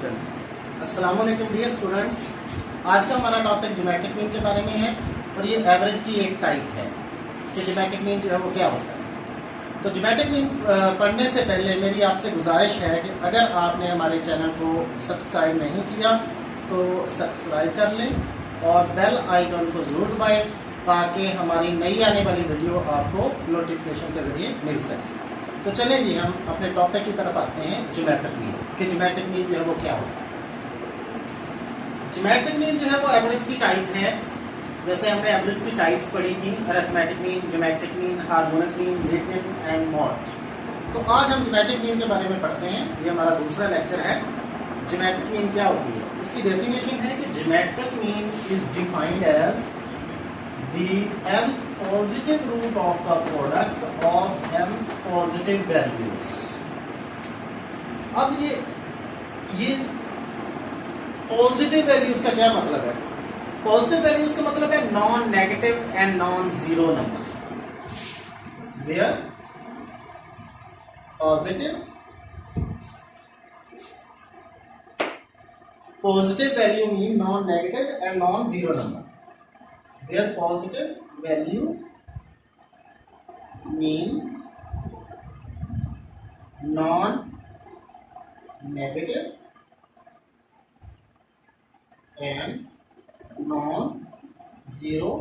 अस्सलाम वालेकुम dear students. आज का हमारा टॉपिक ज्योमेट्रिक मीन के बारे में है और ये एवरेज की एक टाइप है कि ज्योमेट्रिक मीन जो है वो क्या होता है। तो ज्योमेट्रिक मीन पढ़ने से पहले मेरी आपसे गुजारिश है कि अगर आपने हमारे चैनल को सब्सक्राइब नहीं किया तो सब्सक्राइब कर लें और बेल आइकन को ज़रूर दबाएं ताकि हमारी नई आने वाली वीडियो आपको नोटिफिकेशन के ज़रिए मिल सके। तो चलें जी, हम अपने टॉपिक की तरफ आते हैं ज्योमेट्रिक मीन कि ज्योमेट्रिक मीन जो है वो क्या होता है। ज्योमेट्रिक मीन जो है वो एवरेज की टाइप है। जैसे हमने एवरेज की टाइप्स पढ़ी थी, arithmetic mean, geometric mean, harmonic mean, median and mod. तो आज हम ज्योमेट्रिक मीन के बारे में पढ़ते हैं। ये हमारा दूसरा लेक्चर है। ज्योमेट्रिक मीन क्या होती है, इसकी डेफिनेशन है कि geometric mean is defined as the n positive root of the product of n positive values। अब ये पॉजिटिव वैल्यूज का क्या मतलब है? पॉजिटिव वैल्यूज का मतलब है non negative and non zero number. Where positive value mean non negative and non zero number. Where positive value means non-negative and non-zero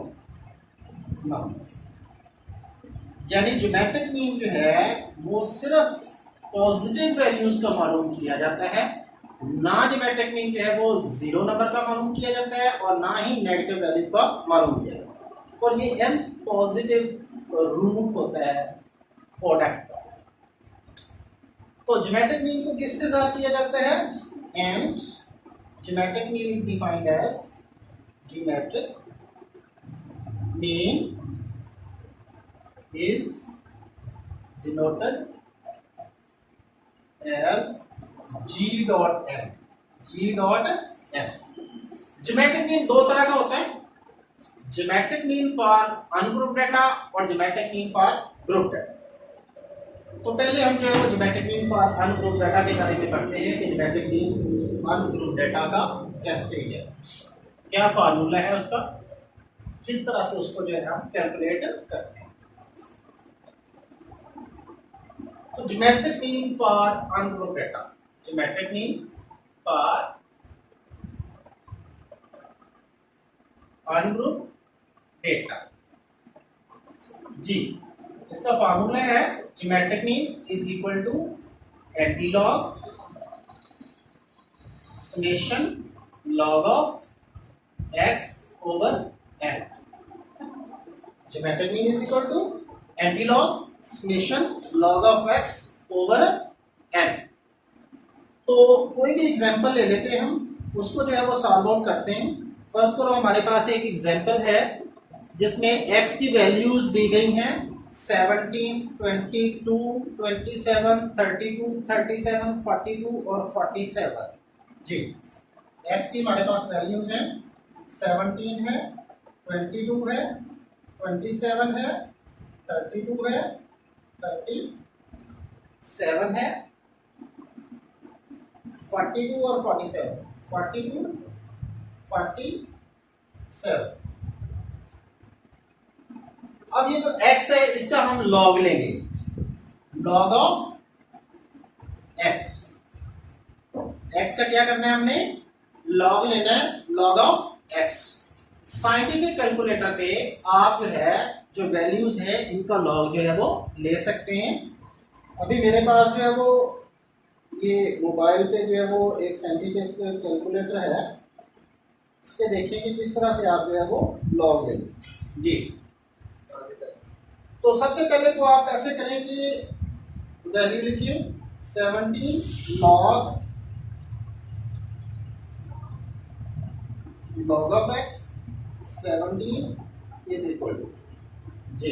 numbers। यानी ज्योमेट्रिक मीन जो है वो सिर्फ पॉजिटिव वैल्यूज का मालूम किया जाता है, ना ज्योमेट्रिक मीन जो है वो जीरो नंबर का मालूम किया जाता है और ना ही नेगेटिव वैल्यू का मालूम किया जाता है। और ये n पॉजिटिव रूट होता है प्रोडक्ट का। तो ज्योमेट्रिक मीन को किससे ज़ाहिर किया जाता है? And geometric mean is defined as geometric mean is denoted as G dot M। Geometric mean दो तरह का होता है, geometric mean for ungroup data और geometric mean for group data. तो पहले हम जो है वो geometric mean for ungroup data के बारे में पढ़ते हैं कि ज्योमेट्रिक मीन अनग्रुप डाटा का कैसे है, क्या फार्मूला है उसका, किस तरह से उसको जो है हम कैलकुलेट करते हैं। तो geometric mean for ungroup data, geometric mean for ungroup data जी, इसका फार्मूला है geometric mean is equal to antilog summation log of x over n। Geometric mean is equal to antilog summation log of x over n। तो कोई भी example ले लेते हैं हम, उसको जो है वो सॉल्व आउट करते हैं। फर्स्ट करो हमारे पास एक एग्जांपल है जिसमें x की वैल्यूज दी गई हैं 17, 22, 27, 32, 37, 42 और 47 जी। x की हमारे पास वैल्यूज हैं 17 है, 22 है, 27 है, 32 है, 37 है, 42 और 47, 42, 47। अब ये जो x है इसका हम लॉग लेंगे, लॉग ऑफ x। x का क्या करना है, हमने लॉग लेना है, log of x। Scientific calculator पे आप जो है जो वैल्यूज है इनका लॉग जो है वो ले सकते हैं। अभी मेरे पास जो है वो ये मोबाइल पे जो है वो एक साइंटिफिक कैलकुलेटर है, इस पे देखिए कि किस तरह से आप जो है वो लॉग लेंगे जी। तो सबसे पहले तो आप ऐसे करें कि वैल्यू लिखिए 17 log of x 17 is equal to जी।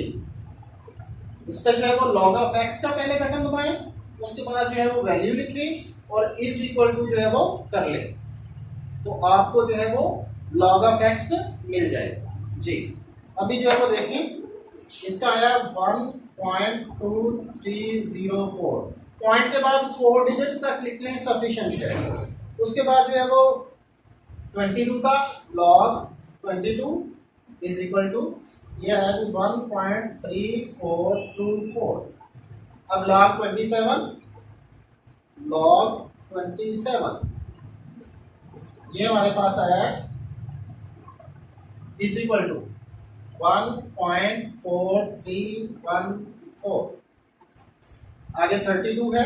इस पर जो है वो लॉग ऑफ x का पहले बटन दबाएं, उसके बाद जो है वो वैल्यू लिखें और इज इक्वल टू जो है वो कर ले, तो आपको जो है वो लॉग ऑफ x मिल जाएगा जी। अभी जो है वो देखें इसका आया 1.2304, पॉइंट के बाद 4 डिजिट तक लिख लें सफिशिएंट है। उसके बाद जो है वो 22 का लॉग 22 इज इक्वल टू ये आया कि 1.3424। अब लॉग 27 ये हमारे पास आया है इज इक्वल टू 1.4314। आगे 32 है,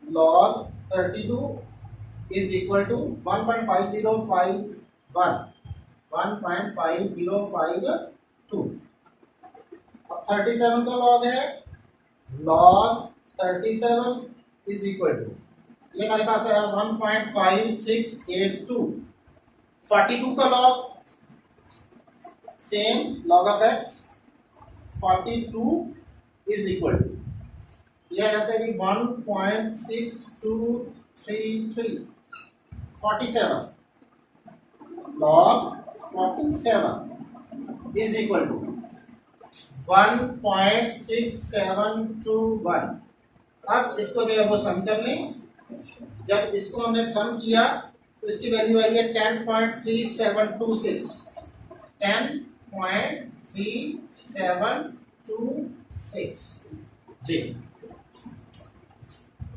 log 32 इज इक्वल टू 1.5052। अब 37 का लॉग है, log 37 इज इक्वल टू ये हमारे पास आया 1.5682। 42 का log same log of x 42 is equal to यह आता है कि 1.6233। 47 log 47 इज इक्वल टू 1.6721। अब इसको जो है वो सम कर लें। जब इसको हमने सम किया तो इसकी वैल्यू आई है 10.3726। 10.3726 जी।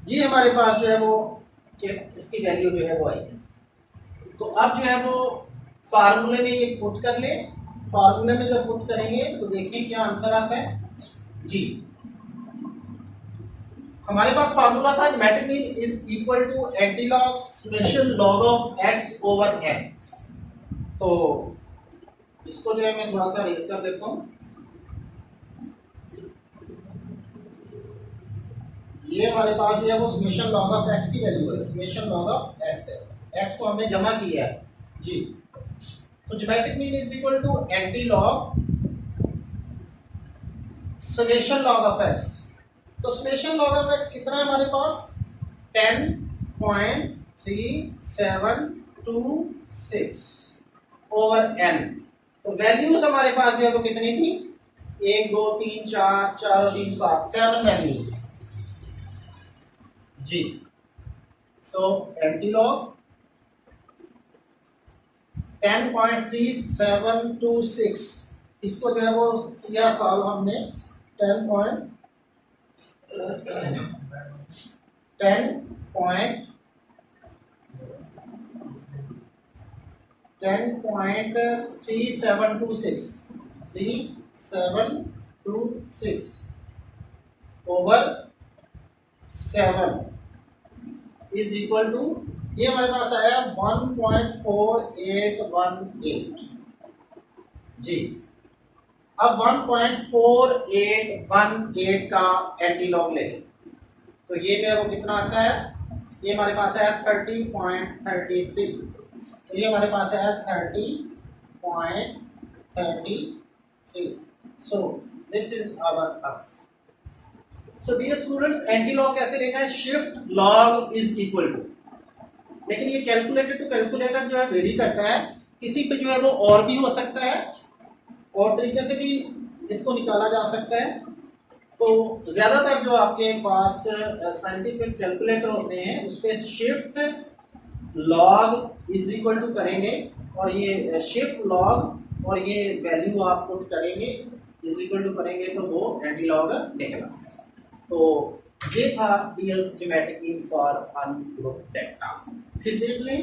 ये हमारे पास जो है वो कि इसकी वैल्यू जो है वो आई है। तो अब जो है वो फार्मूले में ये पुट कर ले। फार्मूले में जब पुट करेंगे तो देखिए क्या आंसर आता है जी। हमारे पास फार्मूला था geometric mean is equal to antilog summation log of x over n। तो इसको जो है मैं थोड़ा सा रेज कर देता हूं। ये हमारे पास जो है वो समेशन लॉग ऑफ x की वैल्यू है, समेशन लॉग ऑफ x है, x को हमने जमा किया है जी। तो geometric mean is equal to antilog summation log of x। तो समेशन लॉग ऑफ x कितना है हमारे पास 10.3726 ओवर n। तो वैल्यूज हमारे पास जो है वो कितनी थी 1 2 3 4 4 3 7 7 वैल्यूज थी जी। सो एंटीलॉग 10.3726 इसको जो है वो किया सॉल्व हमने 3726 ओवर 7 इज इक्वल टू ये हमारे पास आया 1.4818 जी। अब 1.4818 का एंटीलॉग लेंगे तो ये जो है वो कितना आता है ये हमारे पास आया 30.33। तो ये हमारे पास आया 30.33। So this is our answer. So dear students antilog कैसे लेना है shift log is equal to, लेकिन ये कैलकुलेटर टू कैलकुलेटर जो है वेरी करता है। किसी पे जो है वो और भी हो सकता है और तरीके से भी इसको निकाला जा सकता है। तो ज्यादातर जो आपके पास साइंटिफिक कैलकुलेटर होते हैं उस पर shift log is equal to करेंगे और ये शिफ्ट लॉग और ये वैल्यू आप पुट करेंगे इज इक्वल टू करेंगे तो वो एंटीलॉग निकला। तो ये था geometric mean for ungrouped data. फिर देख लें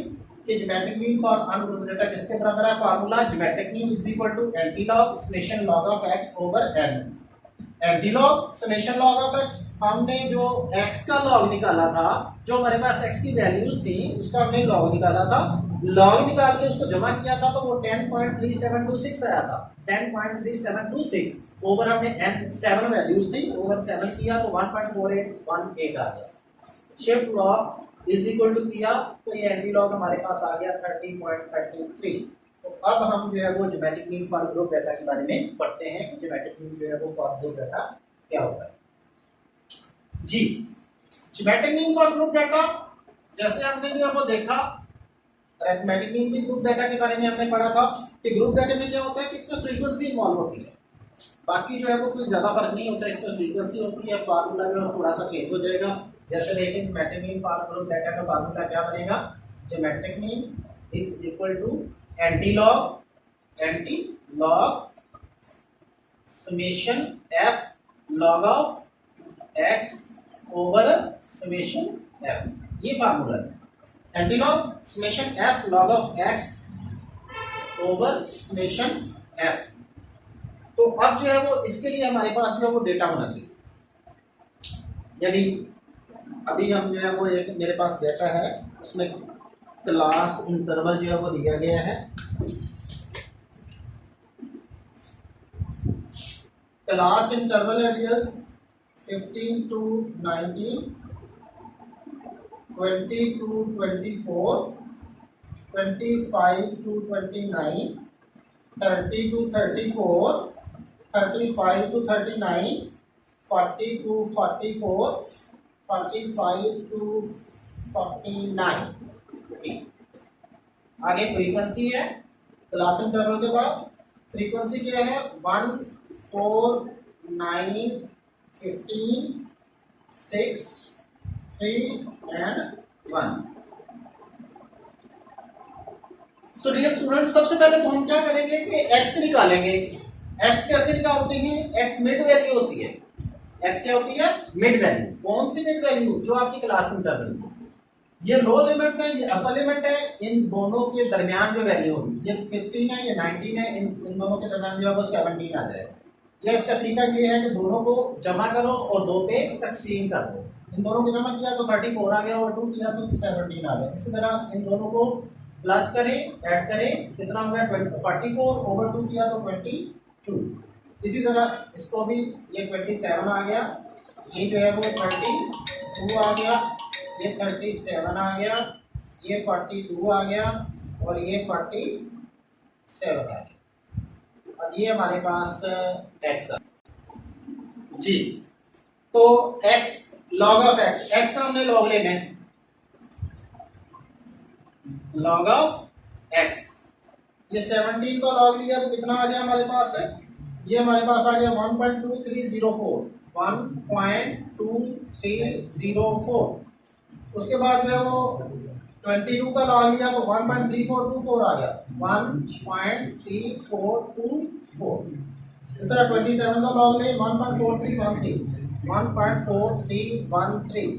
कि geometric mean for ungrouped data किसके बराबर है। Formula geometric mean is equal to antilog summation log of x over n। Antilog summation log of x हमने जो x का लॉग निकाला था, जो हमारे पास x की वैल्यूज थी उसका हमने लॉग निकाला था। लॉग निकाल के उसको जमा किया था तो वो 10.3726 आया था। 10.3726 ओवर हमने n 7 वैल्यूज थी ओवर 7 किया तो 1.4818 आ गया। Shift log is equal to किया तो ये एंटीलॉग हमारे पास आ गया 30.33। तो अब हम जो है वो geometric mean for group data के बारे में पढ़ते हैं कि ज्योमेट्रिक मीन जो है वो फॉर ग्रुप डेटा क्या होता है जी। Geometric mean for group data जैसे हमने जो है वो देखा, अरिथमेटिक मीन भी ग्रुप डेटा के बारे में हमने पढ़ा था कि ग्रुप डेटा में क्या होता है कि इसमें फ्रीक्वेंसी इन्वॉल्व होती है। बाकी जो है वो कोई ज़्यादा फर्क नहीं होता, इसमें फ्रीक्वेंसी होती है। फार्मूला जो थोड़ा सा चेंज हो जाएगा, जैसे देखिए ज्योमेट्रिक मीन फॉर्मूला डेटा का फार्मूला क्या बनेगा, geometric mean is equal to anti log summation F log of x over summation f, ये फार्मूला है। Anti log summation F log of x over summation f. तो अब जो है वो इसके लिए हमारे पास जो है वो डेटा होना चाहिए। यदि अभी हम जो है वो एक मेरे पास डेटा है, उसमें क्लास इंटरवल जो है वो दिया गया है। क्लास इंटरवल है 15 to 19, 20 to 24, 25 to 29, 30 to 34, 35 to 39, 40 to 44, 45 to 49। Okay, आगे फ्रीक्वेंसी है क्लास इंटरवल के बाद। फ्रीक्वेंसी क्या है, 1, 4, 9, 15, 6, 3 and 1। सो डियर स्टूडेंट, सबसे पहले तो हम क्या करेंगे कि x निकालेंगे। x कैसे निकालते हैं, x मिड वैल्यू होती है। x क्या होती है, मिड वैल्यू। कौन सी मिड वैल्यू, जो आपकी क्लास इंटरवल की। ये लो लिमिट्स है, ये अपर लिमिट है, इन दोनों के दरमियान जो वैल्यू होगी, ये 15 है, ये 19 है, इन दोनों के दरमियान जो है वो 17 आ जाएगा। या इसका तरीका ये है कि दोनों को जमा करो और 2 पे तकसीम कर दो। इन दोनों को जमा किया तो 34 आ गया और 2 किया तो 17 आ गया। इसी तरह इन दोनों को प्लस करें, ऐड करें, कितना हो गया 44 ओवर 2 किया तो 22। इसी तरह इसको भी ये 27 आ गया, ये जो है वो 32 आ गया, ये 37 आ गया, ये 42 आ गया और ये 47 आ गया। अब ये हमारे पास x जी। तो x लॉग ऑफ x हमने लॉग लेना है, लॉग ऑफ x। ये 17 का लॉग लिया तो कितना आ गया हमारे पास है, ये हमारे पास आ गया 1.2304, 1.2304। उसके बाद जो है वो 22 का लॉग लिया तो 1.3424 आ गया, 1.3424। इस तरह 27 का लॉग ले 1.4313, 1.4313।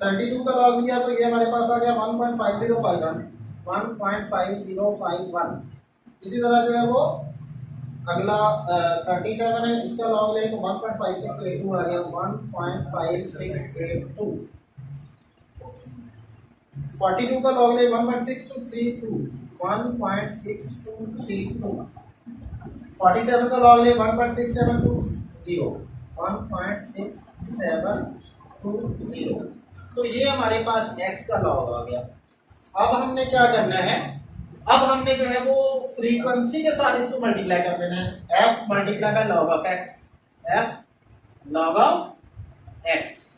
32 का लॉग लिया तो ये हमारे पास आ गया 1.5051, 1.5051। इसी तरह जो है वो अगला 37 है, इसका लॉग ले तो 1.5682 आ गया, 1.5682। 42 का लॉग ले 1.6232, 1.6232। 47 का लॉग ले 1.6720, 1.6720। तो ये हमारे पास x का लॉग आ गया। अब हमने क्या करना है, अब हमने जो है वो फ्रीक्वेंसी के साथ इसको मल्टीप्लाई कर देना है। f मल्टीप्लाई का log of x, f log of x।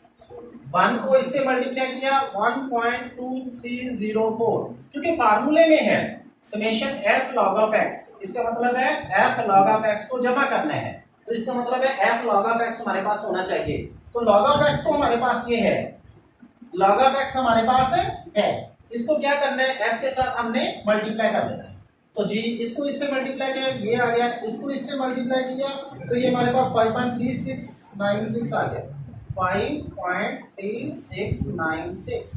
1 को इससे मल्टीप्लाई किया 1.2304, क्योंकि फार्मूले में है summation f log of x। इसका मतलब है f log of x को जमा करना है, तो इसका मतलब है f log of x हमारे पास होना चाहिए। तो log of x तो हमारे पास ये है, log of x हमारे पास है। इसको क्या करना है, f के साथ हमने मल्टीप्लाई कर देना है। तो जी इसको इससे मल्टीप्लाई किया, ये आ गया, इसको इससे मल्टीप्लाई किया तो ये हमारे पास 5.3696 आ गया, 5.3696।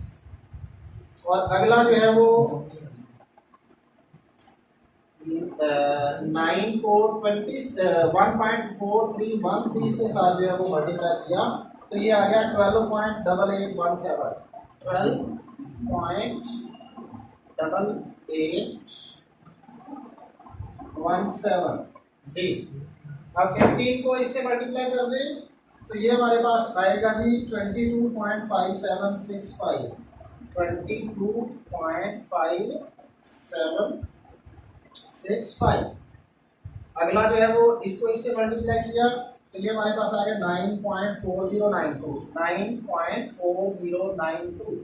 और अगला जो है वो 9 को 1.4313 इसके साथ जो है वो मल्टीप्लाई किया तो ये आ गया 12.8817, 12.8817 डी। अब 15 को इससे मल्टीप्लाई कर दें तो ये हमारे पास आएगा जी 22.5765, 22.5765। अगला जो है वो इसको इससे मल्टीप्लाई किया तो ये हमारे पास आ गया 9.4092, 9.4092।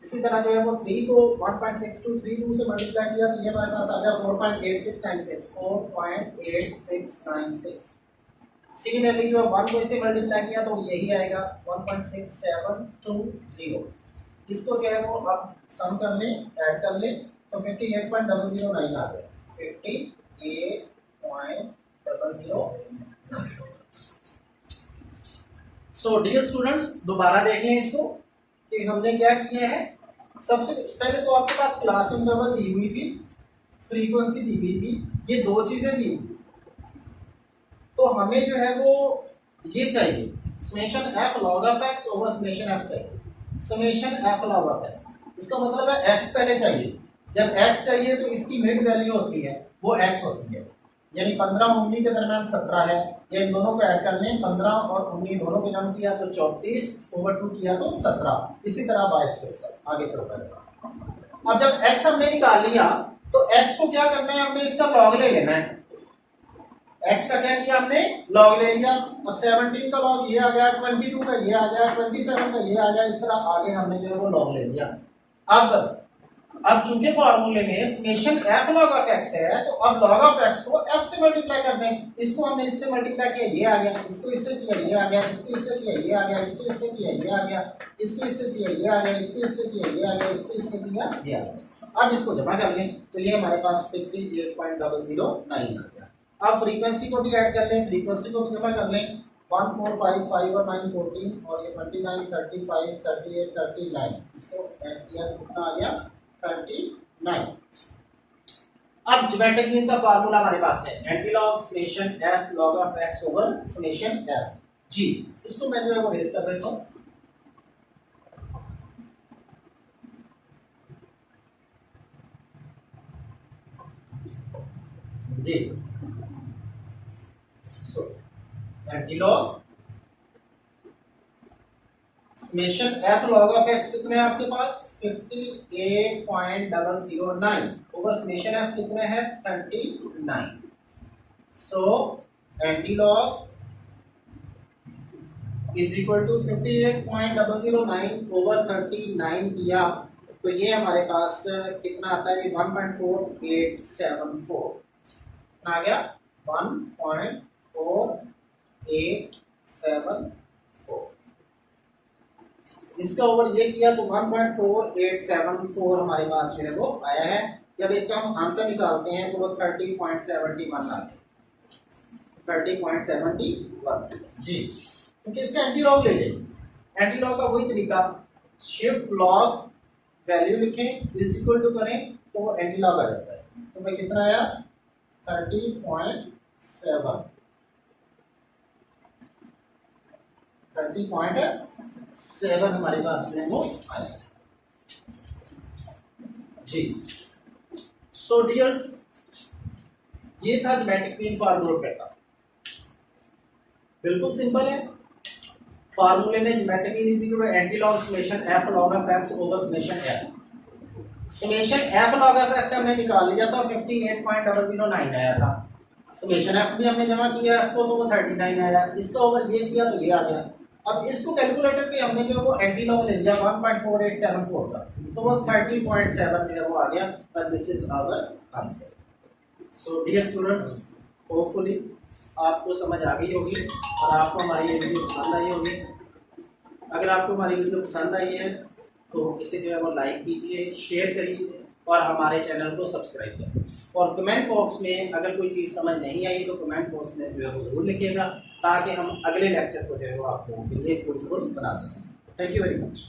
इसी तरह जो है वो 3 को 1.6232 से मल्टीप्लाई किया तो ये हमारे पास आ गया 4.8696, 4.8696। सिमिलरली जो है 1 को इससे मल्टीप्लाई किया तो यही आएगा 1.6720। इसको जो है वो आप सम कर लें, ऐड कर लें तो 58.009 आ गया, 58.009। सो डियर स्टूडेंट्स, दोबारा देख लें इसको कि हमने क्या किया है। सबसे पहले तो आपके पास क्लास इंटरवल दी हुई थी, फ्रीक्वेंसी दी हुई थी, ये दो चीजें दी। तो हमें जो है वो ये चाहिए summation F log of x over summation F चाहिए, summation F log of X. इसका मतलब है एक्स पहले चाहिए। जब एक्स चाहिए तो इसकी मिड वैल्यू होती है वो एक्स होती है, यानी 15 19 के दरमियान 17 है, ये इन दोनों को ऐड कर लें, 15 और 19 दोनों को जम किया तो 34 ओवर 2 किया तो 17। इसी तरह बाइस फिर आगे चलता है। अब जब एक्स हमने निकाल लिया तो एक्स को क्या करना है, हमने इसका लॉग ले लेना है। एक्स का क्या किया हमने, लॉग ले लिया। अब 17 का लॉग ये आ गया, 22 का ये आ गया, 27 का ये आ गया, इस तरह आगे हमने जो है वो लॉग ले लिया। अब चूंकि फार्मूले में summation F log of x है तो अब लॉग ऑफ एक्स को एफ से मल्टीप्लाई कर दें। इसको हमने इससे मल्टीप्लाई किया ये आ गया, इसको इससे किया ये आ गया, इसको इससे किया ये आ गया, इसको इससे किया ये आ गया, इसको इससे किया ये आ गया, इसको इससे किया ये आ गया, इसको इससे किया ये आ गया। अब इसको जमा कर लें तो ये हमारे पास 58.009 आ गया। अब फ्रीक्वेंसी को भी ऐड कर लें, फ्रीक्वेंसी को भी जमा कर लें, 1 4 5 5 और 9 14 और ये 29 35 38 39, इसको ऐड किया तो कितना आ गया 39। अब ज्योमेट्रिक मीन का फार्मूला हमारे पास है antilog summation F log of x over summation F जी। इसको मैं जो है वो रेज कर देता हूं। जी so antilog summation F log of X कितने हैं आपके पास 58.009 ओवर समेशन एफ कितने हैं 39। So antilog is equal to 58.009 over 39 किया तो ये हमारे पास कितना आता है 1.4874 आ गया 1.4874। इसका ओवर ये किया तो 1.4874 हमारे पास जो है वो आया है। जब इसका हम आंसर निकालते हैं तो वो 30.71 आता है, 30.71 जी। क्योंकि इसका एंटीलॉग ले लें, एंटीलॉग का वही तरीका शिफ्ट लॉग वैल्यू लिखें इज इक्वल टू करें तो वो एंटीलॉग आ जाता है। तो भाई कितना आया 30.7 हमारे पास जो है वो आया जी। सो डियर्स, ये था ज्योमेट्रिक मीन फार्मूला का, बिल्कुल सिंपल है। फार्मूले में geometric mean is equal to antilog summation F log of x over summation f. Summation F log of x हमने निकाल लिया था 58.009 आया था। समेशन एफ भी हमने जमा किया एफ को तो वो 39 आया। इसका ओवर ये किया तो ये आ गया। अब इसको कैलकुलेटर पे हमने जो वो एंटीलॉग ले लिया 1.4874 का तो वो 30.7 जो है वो आ गया। और this is our answer. So dear students, hopefully आपको समझ आ गई होगी और आपको हमारी ये वीडियो पसंद आई होगी। अगर आपको हमारी वीडियो पसंद आई है तो इसे जो है वो लाइक कीजिए, शेयर करिए और हमारे चैनल को सब्सक्राइब करें। और कमेंट बॉक्स में अगर कोई चीज़ समझ नहीं आई तो कमेंट बॉक्स में जो है वो ज़रूर लिखिएगा ताकि हम अगले लेक्चर को जो है वो आप लोगों के लिए फ्रूटफुल बना सकें। Thank you very much.